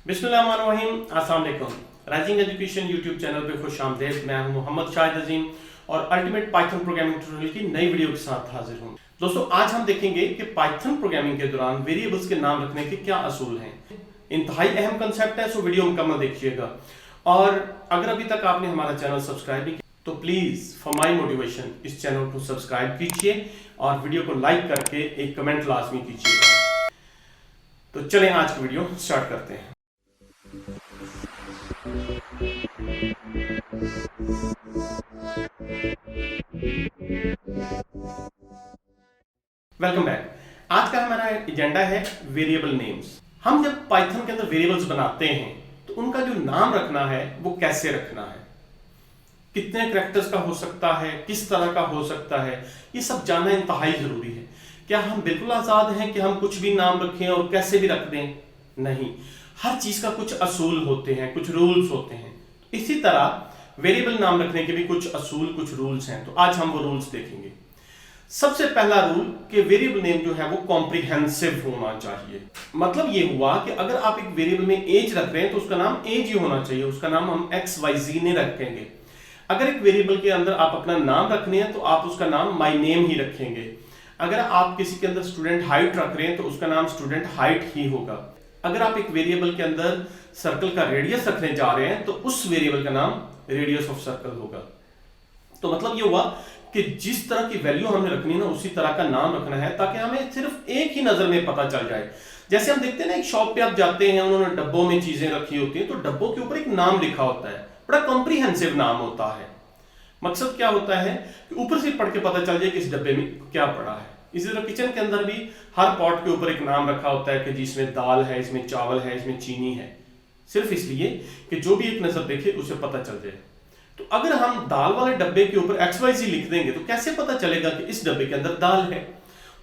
बिस्मिल्लाहिर्रहमानिर्रहीम। अस्सलाम वालेकुम। राइजिंग एजुकेशन यूट्यूब चैनल पे खुश आमदेद। मैं हूं मोहम्मद शाहिद अजीम और अल्टीमेट पाइथन प्रोग्रामिंग ट्यूटोरियल की नई वीडियो के साथ हाजिर हूं। दोस्तों, आज हम देखेंगे कि पाइथन प्रोग्रामिंग के दौरान वेरिएबल्स के नाम रखने के क्या असूल हैं। इंतहाई अहम कंसेप्ट है, सो वीडियो मुकम्मल देखिएगा। और अगर अभी तक आपने हमारा चैनल सब्सक्राइब नहीं किया तो प्लीज फॉर माई मोटिवेशन इस चैनल को सब्सक्राइब कीजिए और वीडियो को लाइक करके एक कमेंट लाजमी कीजिएगा। तो चलें आज की वीडियो स्टार्ट करते हैं। Welcome back. आज का हमारा एजेंडा है वेरिएबल नेम्स। हम जब पाइथन के अंदर वेरिएबल्स बनाते हैं तो उनका जो नाम रखना है वो कैसे रखना है, कितने कैरेक्टर्स का हो सकता है, किस तरह का हो सकता है, ये सब जानना इंतहाई जरूरी है। क्या हम बिल्कुल आजाद हैं कि हम कुछ भी नाम रखें और कैसे भी रख दें? नहीं, हर चीज का कुछ असूल होते हैं, कुछ रूल्स होते हैं। इसी तरह वेरिएबल नाम रखने के भी कुछ असूल, कुछ रूल्स हैं। तो आज हम वो रूल्स देखेंगे। सबसे पहला रूल कि वेरिएबल नेम जो है वो कॉम्प्रिहेंसिव होना चाहिए। मतलब ये हुआ कि अगर आप एक वेरिएबल में एज रख रहे हैं तो उसका नाम एज ही होना चाहिए, उसका नाम हम XYZ नहीं रखेंगे। अगर एक वेरिएबल के अंदर आप अपना नाम रखने हैं तो आप उसका नाम माय नेम ही रखेंगे। अगर आप किसी के अंदर स्टूडेंट हाइट रख रहे हैं तो उसका नाम स्टूडेंट हाइट ही होगा। अगर आप एक वेरिएबल के अंदर सर्कल का रेडियस रखने जा रहे हैं तो उस वेरिएबल का नाम रेडियस ऑफ सर्कल होगा। तो मतलब ये हुआ कि जिस तरह की वैल्यू हमें रखनी है ना उसी तरह का नाम रखना है, ताकि हमें सिर्फ एक ही नजर में पता चल जाए। जैसे हम देखते हैं ना, एक शॉप पे आप जाते हैं, उन्होंने डब्बों में चीजें रखी होती हैं तो डब्बों के ऊपर एक नाम लिखा होता है, बड़ा कॉम्प्रिहेंसिव नाम होता है। मकसद क्या होता है कि ऊपर से पढ़ के पता चल जाए कि इस डब्बे में क्या पड़ा है। इसी तरह किचन के अंदर भी हर पॉट के ऊपर एक नाम रखा होता है कि जिसमें दाल है, इसमें चावल है, इसमें चीनी है, सिर्फ इसलिए कि जो भी एक नजर देखे उसे पता चल जाए। तो अगर हम दाल वाले डब्बे के ऊपर XYZ लिख देंगे तो कैसे पता चलेगा कि इस डब्बे के अंदर दाल है।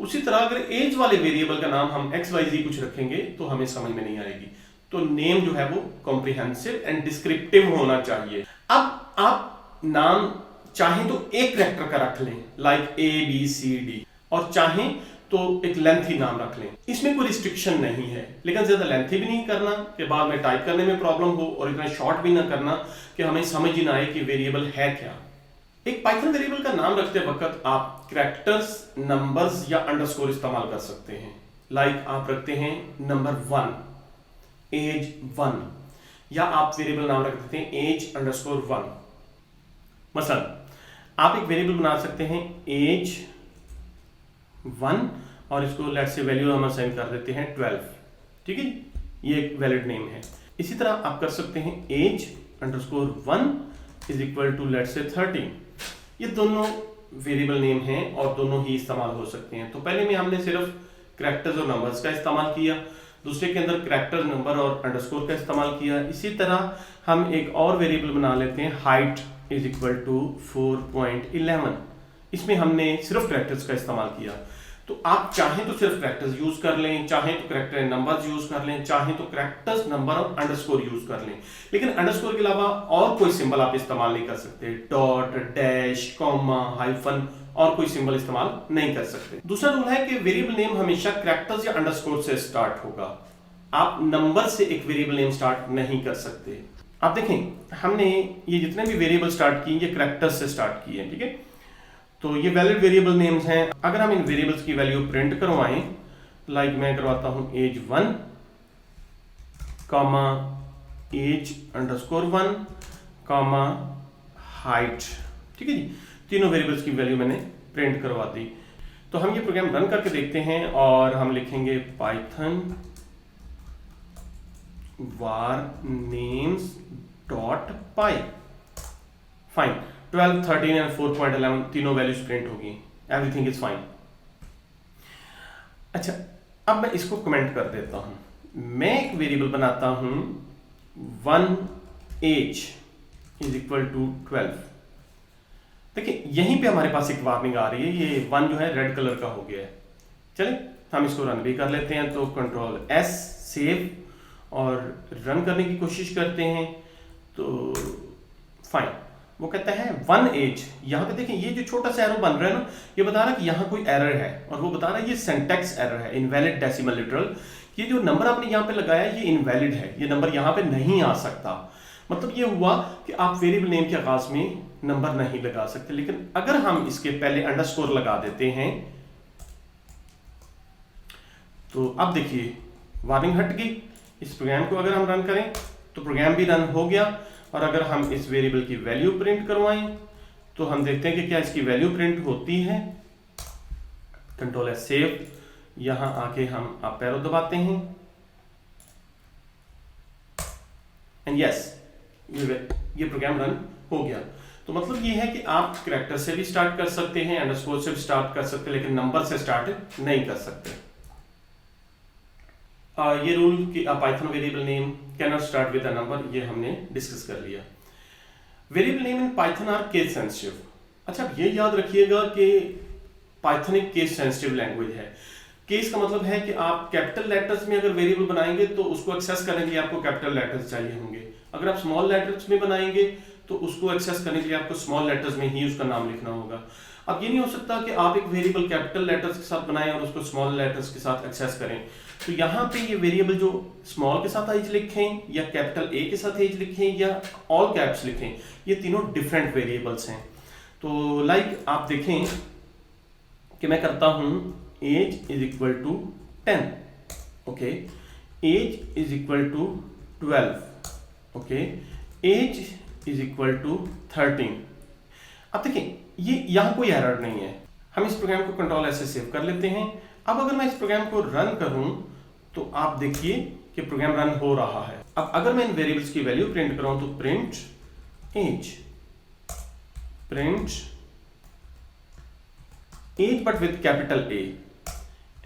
उसी तरह अगर एज वाले वेरिएबल का नाम हम XYZ कुछ रखेंगे तो हमें समझ में नहीं आएगी। तो नेम जो है वो कॉम्प्रिहेंसिव एंड डिस्क्रिप्टिव होना चाहिए। अब आप नाम चाहें तो एक कैरेक्टर का रख लें, लाइक ABCD, और चाहें तो एक लेंथी नाम रख लें। इसमें कोई रिस्ट्रिक्शन नहीं है, लेकिन ज्यादा लेंथी भी नहीं करना कि बाद में टाइप करने में प्रॉब्लम हो, और इतना शॉर्ट भी ना करना कि हमें समझ ही ना आए कि वेरिएबल है क्या। एक पाइथन वेरिएबल का नाम रखते वक्त आप कैरेक्टर्स, नंबर्स या अंडरस्कोर इस्तेमाल कर सकते हैं। लाइक आप रखते हैं नंबर 1, एज 1, या आप वेरिएबल नाम रख देते हैं age_1। मसलन आप एक वेरिएबल बना सकते हैं age 1 और इसको लेट्स से वैल्यू हम असाइन कर देते हैं 12। ठीक है, ये एक वैलिड नेम है। इसी तरह आप कर सकते हैं age_1 is equal to let's say 13। ये दोनों वेरिएबल नेम हैं और दोनों ही इस्तेमाल हो सकते हैं। तो पहले में हमने सिर्फ कैरेक्टर्स और नंबर्स का इस्तेमाल किया, दूसरे के अंदर कैरेक्टर, नंबर और अंडरस्कोर का इस्तेमाल किया। इसी तरह हम एक और वेरिएबल बना लेते हैं हाइट इज इक्वल टू 4.11। इसमें हमने सिर्फ कैरेक्टर्स का इस्तेमाल किया। तो आप चाहें तो सिर्फ कैरेक्टर्स यूज कर लें, चाहें तो कैरेक्टर नंबर्स यूज कर लें, चाहें तो कैरेक्टर्स, नंबर और अंडरस्कोर यूज कर लें। लेकिन अंडरस्कोर के अलावा और कोई सिंबल आप इस्तेमाल नहीं कर सकते। डॉट, डैश, कॉमा, हाइफन और कोई सिंबल इस्तेमाल नहीं कर सकते। दूसरा रूल है कि वेरिएबल नेम हमेशा कैरेक्टर्स या अंडरस्कोर से स्टार्ट होगा। आप नंबर से एक वेरिएबल नेम स्टार्ट नहीं कर सकते। आप देखें, हमने ये जितने भी वेरिएबल स्टार्ट किए ये कैरेक्टर्स से स्टार्ट किए, ठीक है। तो ये वैलिड वेरिएबल नेम्स हैं। अगर हम इन वेरिएबल्स की वैल्यू प्रिंट करवाएं, लाइक मैं करवाता हूं age 1, comma age_1, comma height. ठीक है जी, तीनों वेरिएबल्स की वैल्यू मैंने प्रिंट करवा दी। तो हम ये प्रोग्राम रन करके देखते हैं और हम लिखेंगे Python var names dot pi. Fine, 12, 13 and 4.11 तीनों वैल्यूज प्रिंट होगी। Everything is fine. अच्छा, अब मैं इसको कमेंट कर देता हूं। मैं एक वेरिएबल बनाता हूं 1 age इज इक्वल टू 12। देखिए, यहीं पे हमारे पास एक वार्निंग आ रही है। ये 1 जो है रेड कलर का हो गया है। चलिए हम इसको रन भी कर लेते हैं। तो Ctrl+S सेव और रन करने की कोशिश करते हैं। तो फाइन, वो कहता है 1 age। यहाँ पे देखें, ये जो छोटा सा एरो बन रहा है ना, ये बता रहा है कि यहाँ कोई एरर है, और वो बता रहा है ये सिंटैक्स एरर है, इनवैलिड डेसिमल लिटरल, ये जो नंबर आपने यहाँ पे लगाया ये इनवैलिड है, ये नंबर यहाँ पे नहीं आ सकता। मतलब ये हुआ कि आप वेरिएबल नेम के आगाज में नंबर नहीं लगा सकते। लेकिन अगर हम इसके पहले अंडरस्कोर लगा देते हैं तो अब देखिए वार्निंग हट गई। इस प्रोग्राम को अगर हम रन करें तो प्रोग्राम भी रन हो गया। और अगर हम इस वेरिएबल की वैल्यू प्रिंट करवाएं तो हम देखते हैं कि क्या इसकी वैल्यू प्रिंट होती है। कंट्रोल एस सेव, यहां आके हम अप एरो दबाते हैं एंड यस ये प्रोग्राम रन हो गया। तो मतलब ये है कि आप कैरेक्टर से भी स्टार्ट कर सकते हैं, अंडरस्कोर से भी स्टार्ट कर सकते हैं, लेकिन नंबर से स्टार्ट नहीं कर सकते। ये रूल कि Python variable name can not start with a number, ये हमने डिस्कस कर लिया। Variable name in Python are case sensitive. अच्छा, अब ये याद रखिएगा कि पाइथन एक केस सेंसिटिव लैंग्वेज है। केस का मतलब है कि आप कैपिटल लेटर्स में अगर वेरिएबल बनाएंगे तो उसको एक्सेस करने के लिए आपको कैपिटल लेटर्स चाहिए होंगे। अगर आप स्मॉल लेटर्स में बनाएंगे तो उसको एक्सेस करने के लिए आपको स्मॉल लेटर्स में ही उसका नाम लिखना होगा। अब ये नहीं हो सकता कि आप एक वेरिएबल कैपिटल लेटर्स के साथ बनाएं और उसको स्मॉल लेटर्स के साथ एक्सेस करें। तो यहाँ पे ये वेरिएबल जो स्मॉल के साथ एज लिखें या कैपिटल ए के साथ एज लिखें या ऑल कैप्स लिखें, ये तीनों डिफरेंट वेरिएबल्स हैं। तो लाइक आप देखें कि मैं करता हूं age is equal to 10, okay, age is equal to 12, okay, age is equal to 13। अब देखें ये यहां कोई एरर नहीं है। हम इस प्रोग्राम को कंट्रोल ऐसे सेव कर लेते हैं। अब अगर मैं इस प्रोग्राम को रन करूं तो आप देखिए कि प्रोग्राम रन हो रहा है। अब अगर मैं इन वेरिएबल्स की वैल्यू प्रिंट कराऊं तो print age but with capital A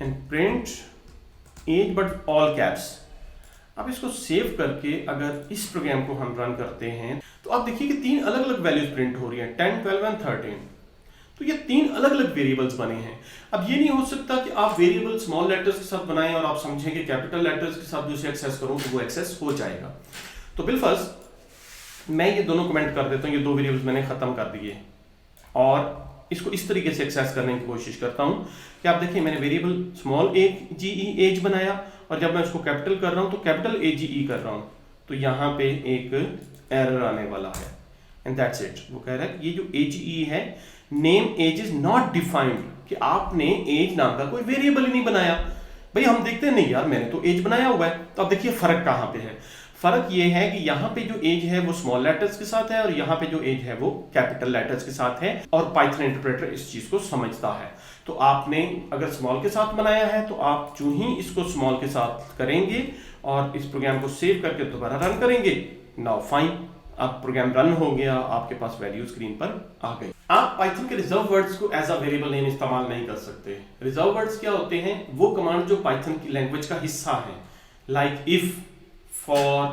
and print age but all caps. अब इसको सेव करके अगर इस प्रोग्राम को हम रन करते हैं तो आप देखिए कि 3 अलग अलग वैल्यूज प्रिंट हो रही हैं, 10, 12 एंड 13। तो ये 3 अलग अलग वेरिएबल्स बने हैं। अब ये नहीं हो सकता कि आप वेरिएबल स्मॉल लेटर्स के साथ बनाएं और आप समझें कि कैपिटल लेटर्स के साथ उसे एक्सेस करूं तो वो एक्सेस हो जाएगा। तो बिलफर्ज मैं ये दोनों कमेंट कर देता हूं, ये 2 वेरिएबल्स मैंने खत्म कर दिए और इसको इस तरीके से एक्सेस करने की कोशिश करता हूं कि आप देखिए मैंने वेरिएबल स्मॉल एज बनाया और जब मैं उसको कैपिटल कर रहा हूं तो कैपिटल AGE कर रहा हूं, तो यहां पे एक एरर आने वाला है एंड दैट्स इट। वो कह रहा है ये जो AGE है, name age is not defined, कि आपने एज नाम का कोई वेरिएबल ही नहीं बनाया। भाई हम देखते हैं नहीं यार मैंने तो एज बनाया हुआ है। तो अब देखिए फर्क कहां पे है। फर्क ये है कि यहाँ पे जो एज है वो स्मॉल लेटर्स के साथ है और यहाँ पे जो एज है वो कैपिटल लेटर्स के साथ है और पाइथन इंटरप्रेटर इस चीज को समझता है। तो आपने अगर स्मॉल के साथ बनाया है तो आप जो ही इसको स्मॉल के साथ करेंगे और इस प्रोग्राम को सेव करके दोबारा रन करेंगे, नाउ फाइन, अब प्रोग्राम रन हो गया, आपके पास वैल्यू स्क्रीन पर आ गई। आप पाइथन के रिजर्व वर्ड्स को एज अ वेरिएबल नेम इस्तेमाल नहीं कर सकते। रिजर्व वर्ड्स क्या होते हैं? वो कमांड जो पाइथन की लैंग्वेज का हिस्सा है, लाइक इफ, फॉर,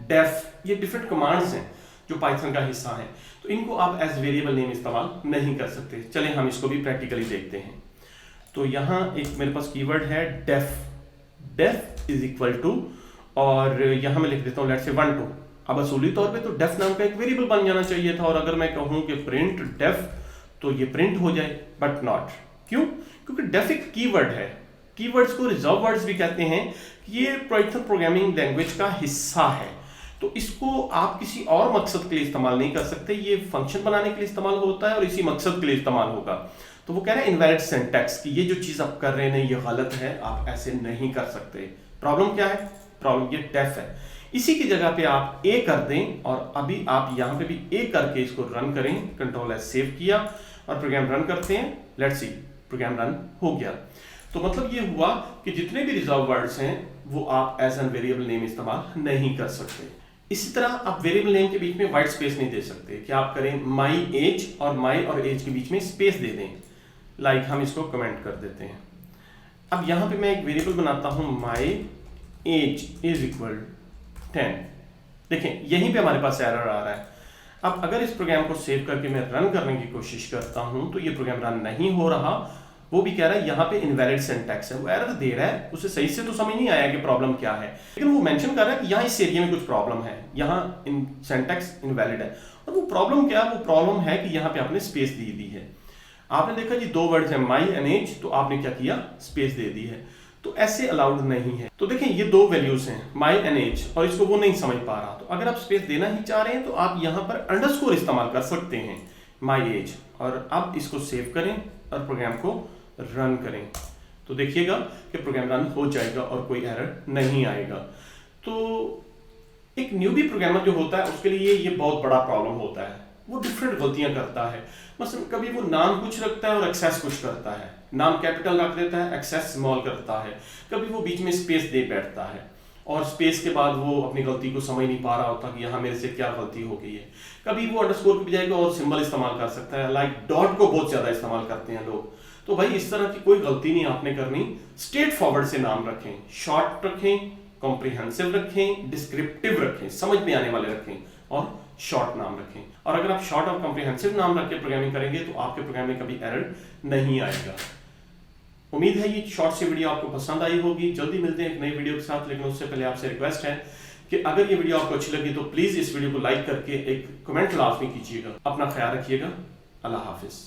डेफ, ये डिफरेंट कमांड्स हैं जो पाइथन का हिस्सा है। तो इनको आप एज वेरिएबल नेम इस्तेमाल नहीं कर सकते। चलें हम इसको भी प्रैक्टिकली देखते हैं। तो यहाँ एक मेरे पास कीवर्ड है def, def is equal to, और यहाँ मैं लिख देता हूँ लेट्स से 1 2। अब असूली तौर पे तो डेफ नाम का एक वेरिएबल बन जाना चाहिए था और अगर मैं कहूँ कि प्रिंट डेफ तो ये प्रिंट हो जाए, बट नॉट। क्यों? क्योंकि डेफ एक कीवर्ड है। कीवर्ड्स को रिजर्व वर्ड्स भी कहते हैं। ये पाइथन प्रोग्रामिंग लैंग्वेज का हिस्सा है, तो इसको आप किसी और मकसद के लिए इस्तेमाल नहीं कर सकते। ये फंक्शन बनाने के लिए इस्तेमाल होता है और इसी मकसद के लिए इस्तेमाल होगा। तो वो कह रहे हैं इनवैलिड सिंटैक्स कि ये जो चीज आप कर रहे हैं ये गलत है, आप ऐसे नहीं कर सकते। प्रॉब्लम क्या है? प्रॉब्लम ये डेफ है। इसी की जगह पे आप ए कर दें और अभी आप यहां पे भी ए करके इसको रन करें। कंट्रोल एस सेव किया और प्रोग्राम रन करते हैं। लेट्स सी, प्रोग्राम रन हो गया। तो मतलब ये हुआ कि जितने भी रिजर्व वर्ड्स हैं वो आप एज एन वेरिएबल नेम इस्तेमाल नहीं कर सकते। इसी तरह आप वेरिएबल नेम के बीच में व्हाइट स्पेस नहीं दे सकते कि आप करें माई एज और एज के बीच में स्पेस दे दें। लाइक हम इसको कमेंट कर देते हैं। अब यहां पे मैं एक वेरिएबल बनाता हूं माई एज इज इक्वल 10। देखें यहीं पे हमारे पास एरर आ रहा है। अब अगर इस प्रोग्राम को सेव करके मैं रन करने की कोशिश करता हूं तो ये प्रोग्राम रन नहीं हो रहा। वो भी कह रहा है यहाँ पे इनवैलिड सिंटैक्स है, वो एरर दे रहा है। उसे सही से तो समझ नहीं आया कि प्रॉब्लम क्या है, लेकिन वो मेंशन कर रहा है कि यहाँ इस एरिया में कुछ प्रॉब्लम है, यहाँ इन सिंटैक्स इनवैलिड है। और वो प्रॉब्लम क्या है? वो प्रॉब्लम है कि यहाँ पे आपने स्पेस दी है। आपने देखा जी 2 वर्ड्स हैं माई एंड एज, तो आपने क्या किया? स्पेस दे दी है। तो ऐसे अलाउड नहीं है। तो देखें ये दो वैल्यूज हैं, माई एंड एज, और इसको वो नहीं समझ पा रहा। तो अगर आप स्पेस देना ही चाह रहे हैं तो आप यहाँ पर अंडरस्कोर इस्तेमाल कर सकते हैं, माई एज, और आप इसको सेव करें और प्रोग्राम को रन करें। तो देखिएगा कि प्रोग्राम रन हो जाएगा और कोई एरर नहीं आएगा। तो एक न्यूबी प्रोग्रामर जो होता है उसके लिए ये बहुत बड़ा प्रॉब्लम होता है, वो डिफरेंट गलतियां करता है। मसलन कभी वो नाम कुछ रखता है और एक्सेस कुछ करता है, नाम कैपिटल रख देता है, एक्सेस स्मॉल करता है। कभी वो बीच में स्पेस दे बैठता है और स्पेस के बाद वो अपनी गलती को समझ नहीं पा रहा होता कि यहाँ मेरे से क्या गलती हो गई है। कभी वो अंडरस्कोर की बजाय और सिंबल इस्तेमाल कर सकता है, लाइक डॉट को बहुत ज्यादा इस्तेमाल करते हैं लोग। तो भाई इस तरह की कोई गलती नहीं आपने करनी, स्ट्रेट फॉरवर्ड से नाम रखें, शॉर्ट रखें, कॉम्प्रिहेंसिव रखें, डिस्क्रिप्टिव रखें, समझ में आने वाले रखें, और शॉर्ट नाम रखें। और अगर आप शॉर्ट और कॉम्प्रिहेंसिव नाम रख के प्रोग्रामिंग करेंगे तो आपके प्रोग्राम में कभी एरर नहीं आएगा। उम्मीद है ये शॉर्ट सी वीडियो आपको पसंद आई होगी। जल्दी मिलते हैं एक नई वीडियो के साथ, लेकिन उससे पहले आपसे रिक्वेस्ट है कि अगर ये वीडियो आपको अच्छी लगी तो प्लीज इस वीडियो को लाइक करके एक कमेंट लाजमी कीजिएगा। अपना ख्याल रखिएगा। अल्लाह हाफिज।